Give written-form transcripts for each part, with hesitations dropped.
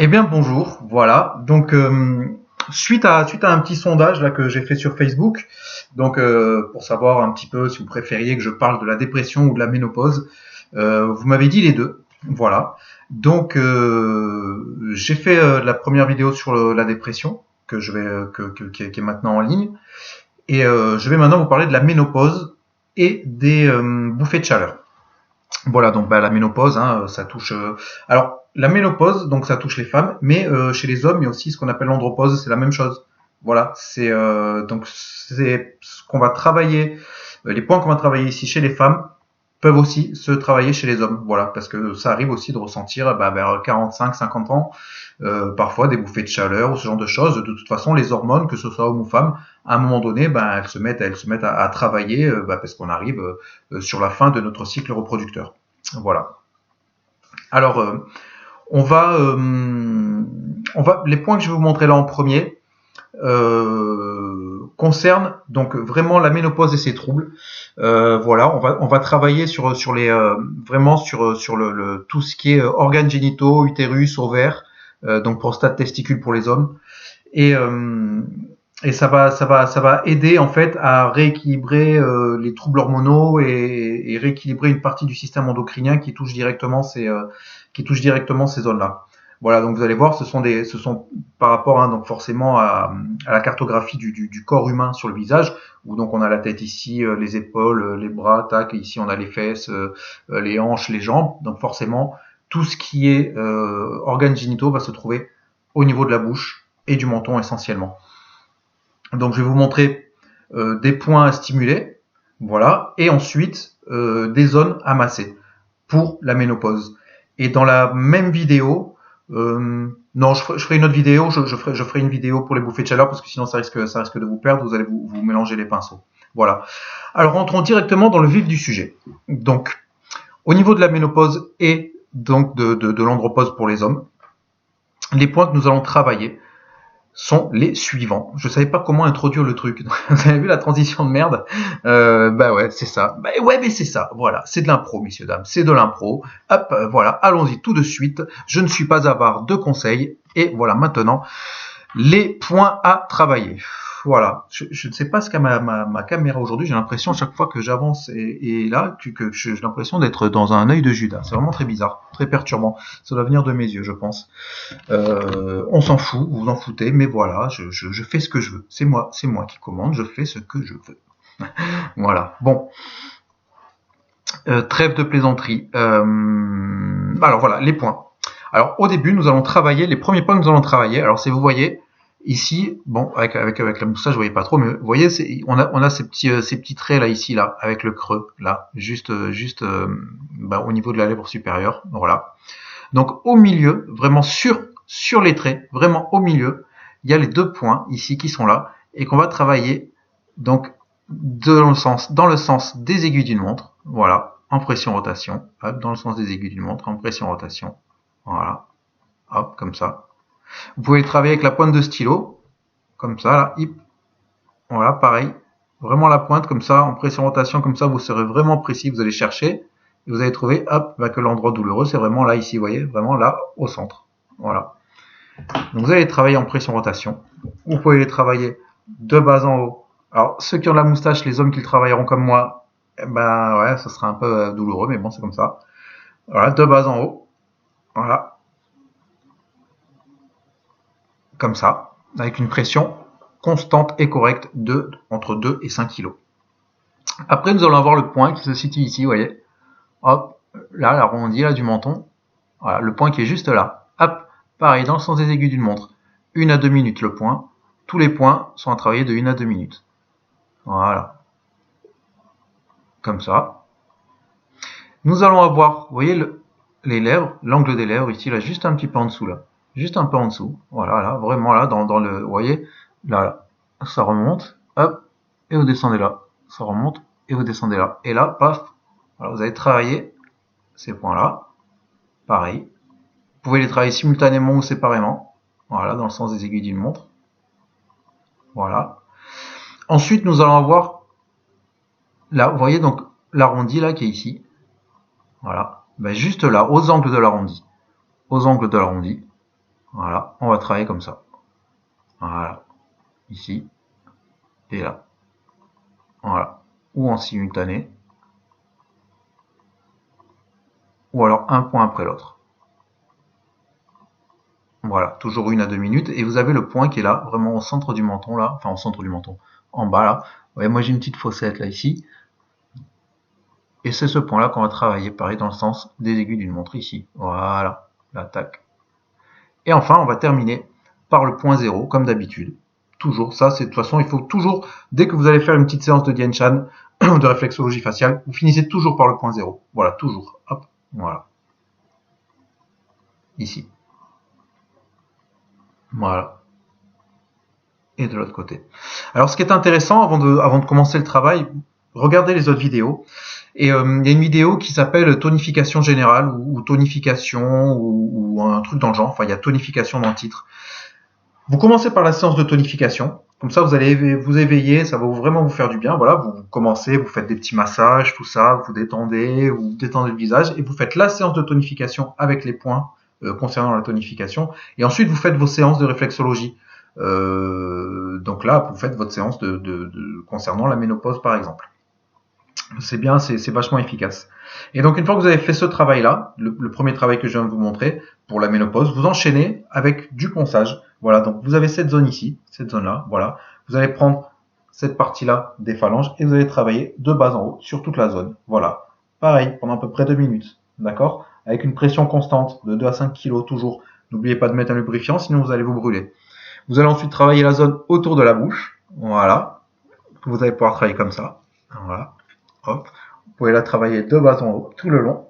Eh bien bonjour, voilà. Donc suite à un petit sondage là que j'ai fait sur Facebook, donc pour savoir un petit peu si vous préfériez que je parle de la dépression ou de la ménopause, vous m'avez dit les deux, voilà. Donc j'ai fait la première vidéo sur la dépression que je vais qui est maintenant en ligne et je vais maintenant vous parler de la ménopause et des bouffées de chaleur. Voilà, donc la ménopause, hein, ça touche. Alors la ménopause, donc ça touche les femmes, mais chez les hommes, il y a aussi ce qu'on appelle l'andropause, c'est la même chose. Voilà, c'est ce qu'on va travailler, les points qu'on va travailler ici chez les femmes peuvent aussi se travailler chez les hommes. Voilà, parce que ça arrive aussi de ressentir vers 45, 50 ans, parfois des bouffées de chaleur ou ce genre de choses. De toute façon, les hormones, que ce soit homme ou femme, à un moment donné, elles se mettent à travailler parce qu'on arrive sur la fin de notre cycle reproducteur. Voilà. Alors, les points que je vais vous montrer là en premier concernent donc vraiment la ménopause et ses troubles. Voilà, on va travailler sur les vraiment sur le tout ce qui est organes génitaux, utérus, ovaires, donc prostate, testicules pour les hommes, et ça va aider en fait à rééquilibrer les troubles hormonaux et rééquilibrer une partie du système endocrinien qui touche directement ces zones-là. Voilà, donc vous allez voir, ce sont par rapport donc forcément à la cartographie du corps humain sur le visage, où donc on a la tête ici, les épaules, les bras, tac, et ici on a les fesses, les hanches, les jambes. Donc forcément, tout ce qui est organes génitaux va se trouver au niveau de la bouche et du menton essentiellement. Donc je vais vous montrer des points à stimuler, voilà, et ensuite des zones à masser pour la ménopause. Et dans la même vidéo, non, je ferai une autre vidéo, je ferai une vidéo pour les bouffées de chaleur parce que sinon ça risque de vous perdre, vous allez vous mélanger les pinceaux. Voilà. Alors rentrons directement dans le vif du sujet. Donc, au niveau de la ménopause et donc de l'andropause pour les hommes, les points que nous allons travailler sont les suivants. Je savais pas comment introduire le truc. Vous avez vu la transition de merde? Bah ouais, c'est ça. Bah ouais, mais c'est ça. Voilà, c'est de l'impro, messieurs dames. C'est de l'impro. Hop, voilà, allons-y tout de suite. Je ne suis pas avare de conseils. Et voilà, maintenant, les points à travailler. Voilà, je ne sais pas ce qu'a ma caméra aujourd'hui. J'ai l'impression chaque fois que j'avance et là que j'ai l'impression d'être dans un œil de Judas. C'est vraiment très bizarre, très perturbant. Ça doit venir de mes yeux, je pense. On s'en fout, vous vous en foutez, mais voilà, je fais ce que je veux. C'est moi qui commande. Je fais ce que je veux. Voilà. Bon, trêve de plaisanterie. Alors voilà, les points. Alors au début, nous allons travailler les premiers points que nous allons travailler. Alors si vous voyez. Ici, bon, avec la moustache, vous voyez pas trop, mais vous voyez, on a ces petits traits là, ici, là, avec le creux, là, juste au niveau de la lèvre supérieure, voilà. Donc au milieu, vraiment sur les traits, vraiment au milieu, il y a les deux points ici qui sont là et qu'on va travailler donc dans le sens des aiguilles d'une montre, voilà, en pression rotation, hop, dans le sens des aiguilles d'une montre, en pression rotation, voilà, hop, comme ça. Vous pouvez travailler avec la pointe de stylo, comme ça, là, hip. Voilà, pareil. Vraiment la pointe, comme ça, en pression rotation, comme ça, vous serez vraiment précis, vous allez chercher, et vous allez trouver, hop, que l'endroit douloureux, c'est vraiment là, ici, vous voyez, vraiment là, au centre. Voilà. Donc vous allez travailler en pression rotation. Vous pouvez les travailler de bas en haut. Alors, ceux qui ont la moustache, les hommes qui le travailleront comme moi, ouais, ça sera un peu douloureux, mais bon, c'est comme ça. Voilà, de bas en haut. Voilà. Comme ça, avec une pression constante et correcte de entre 2 et 5 kg. Après, nous allons avoir le point qui se situe ici, vous voyez. Hop, là, l'arrondi là du menton. Voilà, le point qui est juste là. Hop, pareil, dans le sens des aiguilles d'une montre. 1 à 2 minutes le point. Tous les points sont à travailler de 1 à 2 minutes. Voilà. Comme ça. Nous allons avoir, vous voyez, les lèvres, l'angle des lèvres ici, là, juste un petit peu en dessous, là. Juste un peu en dessous. Voilà, là, vraiment là, dans le, vous voyez, là, ça remonte, hop, et vous descendez là. Ça remonte, et vous descendez là. Et là, paf, voilà, vous allez travailler ces points-là. Pareil. Vous pouvez les travailler simultanément ou séparément. Voilà, dans le sens des aiguilles d'une montre. Voilà. Ensuite, nous allons avoir, là, vous voyez, donc, l'arrondi, là, qui est ici. Voilà. Ben, juste là, aux angles de l'arrondi. Aux angles de l'arrondi. Voilà, on va travailler comme ça. Voilà, ici et là. Voilà, ou en simultané, ou alors un point après l'autre. Voilà, toujours 1 à 2 minutes. Et vous avez le point qui est là, vraiment au centre du menton, là. Enfin, au centre du menton, en bas, là. Vous voyez, moi j'ai une petite fossette, là, ici. Et c'est ce point-là qu'on va travailler, pareil, dans le sens des aiguilles d'une montre, ici. Voilà, là, tac. Et enfin, on va terminer par le point 0, comme d'habitude. Toujours, ça, c'est de toute façon, il faut toujours, dès que vous allez faire une petite séance de Dian Shan, de réflexologie faciale, vous finissez toujours par le point 0. Voilà, toujours. Hop, voilà. Ici. Voilà. Et de l'autre côté. Alors, ce qui est intéressant, avant de commencer le travail, regardez les autres vidéos. Et il y a une vidéo qui s'appelle tonification générale ou tonification ou un truc dans le genre. Enfin, il y a tonification dans le titre. Vous commencez par la séance de tonification. Comme ça, vous allez vous éveiller, ça va vraiment vous faire du bien. Voilà, vous commencez, vous faites des petits massages, tout ça, vous détendez le visage et vous faites la séance de tonification avec les points concernant la tonification. Et ensuite, vous faites vos séances de réflexologie. Donc là, vous faites votre séance concernant la ménopause, par exemple. C'est bien, c'est vachement efficace. Et donc une fois que vous avez fait ce travail-là, le premier travail que je viens de vous montrer pour la ménopause, vous enchaînez avec du ponçage. Voilà, donc vous avez cette zone ici, cette zone-là, voilà. Vous allez prendre cette partie-là des phalanges et vous allez travailler de bas en haut sur toute la zone. Voilà. Pareil, pendant à peu près 2 minutes. D'accord? Avec une pression constante de 2 à 5 kg toujours. N'oubliez pas de mettre un lubrifiant, sinon vous allez vous brûler. Vous allez ensuite travailler la zone autour de la bouche. Voilà. Vous allez pouvoir travailler comme ça. Voilà. Hop. Vous pouvez la travailler de bas en haut, tout le long.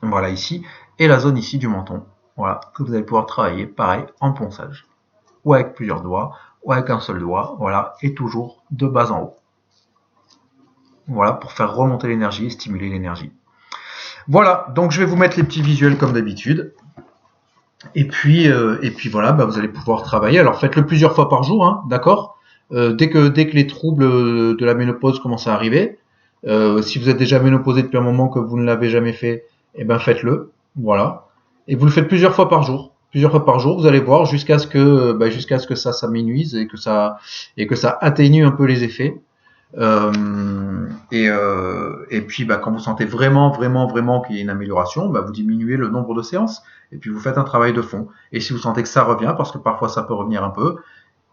Voilà ici. Et la zone ici du menton. Voilà, que vous allez pouvoir travailler, pareil, en ponçage. Ou avec plusieurs doigts, ou avec un seul doigt. Voilà, et toujours de bas en haut. Voilà, pour faire remonter l'énergie et stimuler l'énergie. Voilà, donc je vais vous mettre les petits visuels comme d'habitude. Et puis voilà, bah, vous allez pouvoir travailler. Alors faites-le plusieurs fois par jour, hein, d'accord dès que les troubles de la ménopause commencent à arriver, si vous êtes déjà ménopausé depuis un moment que vous ne l'avez jamais fait, eh ben faites-le, voilà. Et vous le faites plusieurs fois par jour. Plusieurs fois par jour, vous allez voir jusqu'à ce que ça s'amenuise et que ça atténue un peu les effets. Et puis quand vous sentez vraiment qu'il y a une amélioration, vous diminuez le nombre de séances et puis vous faites un travail de fond. Et si vous sentez que ça revient, parce que parfois ça peut revenir un peu,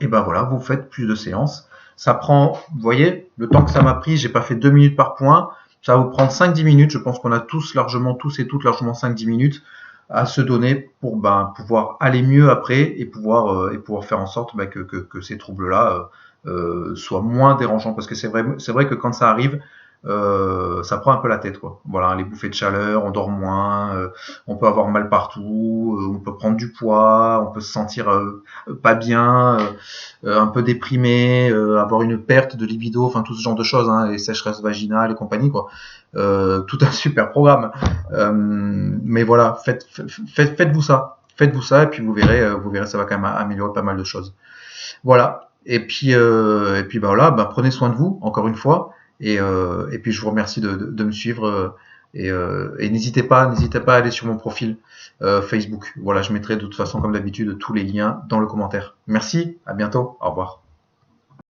et voilà, vous faites plus de séances. Ça prend, vous voyez, le temps que ça m'a pris, j'ai pas fait 2 minutes par point, ça va vous prendre 5-10 minutes. Je pense qu'on a tous et toutes largement 5-10 minutes à se donner pour pouvoir aller mieux après et pouvoir faire en sorte que ces troubles-là soient moins dérangeants. Parce que c'est vrai que quand ça arrive, ça prend un peu la tête, quoi. Voilà, les bouffées de chaleur, on dort moins, on peut avoir mal partout, on peut prendre du poids, on peut se sentir pas bien, un peu déprimé, avoir une perte de libido, enfin tout ce genre de choses, hein, les sécheresses vaginales et compagnie, quoi. Tout un super programme. Mais voilà, faites-vous ça, et puis vous verrez, ça va quand même améliorer pas mal de choses. Voilà. Et puis voilà, prenez soin de vous, encore une fois. Et puis je vous remercie de me suivre et n'hésitez pas à aller sur mon profil Facebook. Voilà, je mettrai de toute façon comme d'habitude tous les liens dans le commentaire. Merci, à bientôt, au revoir.